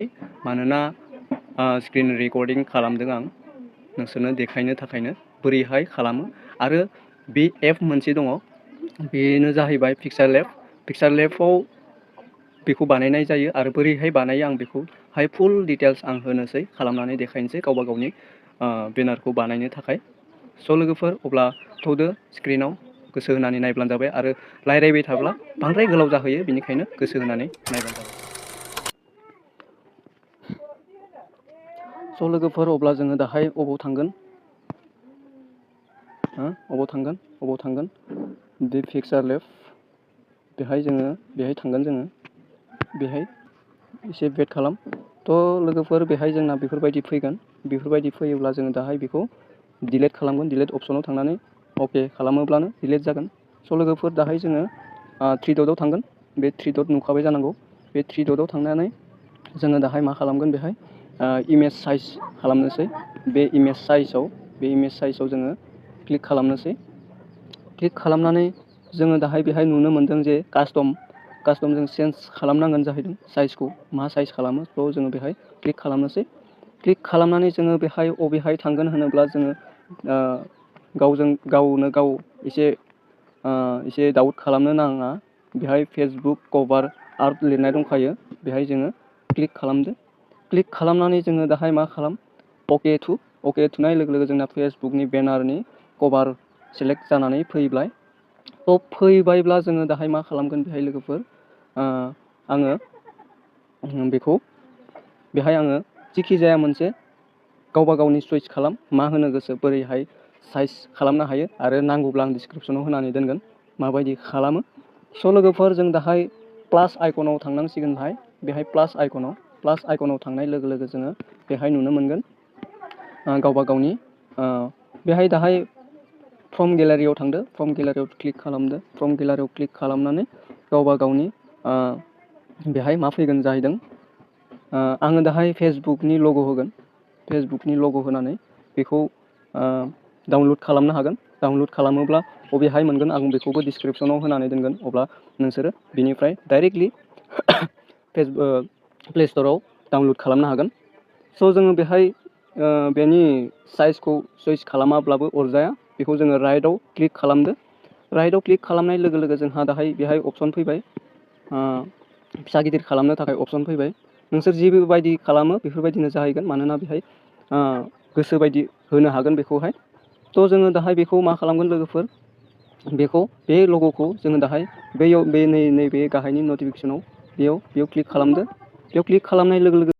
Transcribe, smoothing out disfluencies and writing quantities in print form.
मानोना screen recording खालामदों आं नोंसोरनो देखायनो थाखायनो बोरैहाय खालामो आरो बे एप मोनसे दङ बेनो जाहैबाय पिक्सार लेबआव बेखौ बानायनाय जायो आरो बोरैहाय बानायो आं बेखौहाय फुल डिटेल्स आं होनोसै खालामनानै देखायनोसै गावबा गावनि बेनारखौ बानायनो थाखाय। स' लोगोफोर अब्ला थ'दो स्क्रिनाव गोसो होनानै नायब्लानो जाबाय आरो रायज्लायबाय थाब्ला बांद्राय गोलाव जाहैयो बेनिखायनो गोसो होनानै नायब्लानो जाबाय। स' लोगोफोर अब्ला जोङो दाहाय अबाव थांगोन बे पिक्सार लेब बेहाय थांगोन जोङो बेहाय एसे वेट खालाम। थ' लोगोफोर बेहाय जोंना बेफोरबायदि फैगोन। बेफोरबायदि फैयोब्ला जोङो दाहाय बेखौ डिलिट खालामगोन। डिलिट अपसनाव थांनानै अके खालामोब्लानो डिलिट जागोन। स' लोगोफोर दाहाय जोङो 3 डटआव थांगोन। बे 3 डट नुखाबाय जानांगौ। बे 3 डटआव थांनानै जोङो दाहाय मा खालामगोन बेहाय इमेज साइज खालामनोसै। बे इमेज साइजआव जोङो क्लिक खालामनोसै। क्लिक खालामनानै जोङो दाहाय बेहाय नुनो मोनदों जे कास्टम जों चेन्ज खालामनांगोन जाहैदों साइजखौ मा साइज खालामो। थ' जोङो बेहाय क्लिक खालामनोसै। क्लिक खालामनानै जोङो बेहाय अबेहाय थांगोन होनोब्ला जोङो गावनो गाव एसे डाउट खालामनो नाङा। बेहाय फेसबुक कभार आर्ट लिरनाय दंखायो। बेहाय जोङो क्लिक खालामदो। क्लिक खालामनानै जोङो दाहाय मा खालाम अके थुनाय लोगो लोगो जोंना फेसबुकनि बेनारनि कभार सेलेक्ट जानानै फैबाय। थ' फैबायब्ला जोङो दाहाय मा खालामगोन बेहाय लोगोफोर आङो जिखि जाया मोनसे गावबा गावनि चइस खालाम मा होनो गोसो बोरैहाय साइज खालामनो हायो आरो नांगौब्ला आं डिसक्रिपसनाव होनानै दोनगोन माबायदि खालामो। स' लोगोफोर जों दाहाय प्लास आइकनाव थांनांसिगोन। बेहाय प्लास आइकनाव थांनाय लोगो लोगो जोङो बेहाय नुनो मोनगोन गावबा गावनि बेहाय दाहाय फ्रम गेलारियाव थांदो। फ्रम गेलारियाव क्लिक खालामदो। फ्रम गेलारियाव क्लिक खालामनानै गावबा गावनि बेहाय मा फैगोन जाहैदों आङो दाहाय फेसबुकनि लग' होगोन। फेसबुकनि लग' होनानै बेखौ डाउनलड खालामनो हागोन। डाउनलड खालामोब्ला बबेहाय मोनगोन आं बेखौबो डिसक्रिपसनाव होनानै दोनगोन। अब्ला नोंसोरो बिनिफ्राय डाइरेक्टलि प्ले स्ट'राव डाउनलड खालामनो हागोन। स' जोङो बेहाय बेनि साइजखौ चइस खालामाब्लाबो अरजाया। बेखौ जोङो राइटआव क्लिक खालामदो। राइटआव क्लिक खालामनाय लोगो लोगो जोंहा दाहाय बेहाय अपसन फैबाय फिसा गिदिर खालामनो थाखाय अपसन फैबाय। नोंसोर जेबायदि खालामो बेफोरबायदिनो जाहैगोन मानोना बेहाय गोसो बायदि होनो हागोन बेखौहाय। थ' जोङो दाहाय बेखौ मा खालामगोन लोगोफोर बे लग'खौ जोङो दाहाय नैबे गाहायनि नटिफिकेसनाव बेयाव क्लिक खालामदो। बेयाव क्लिक खालामनाय लोगो लोगो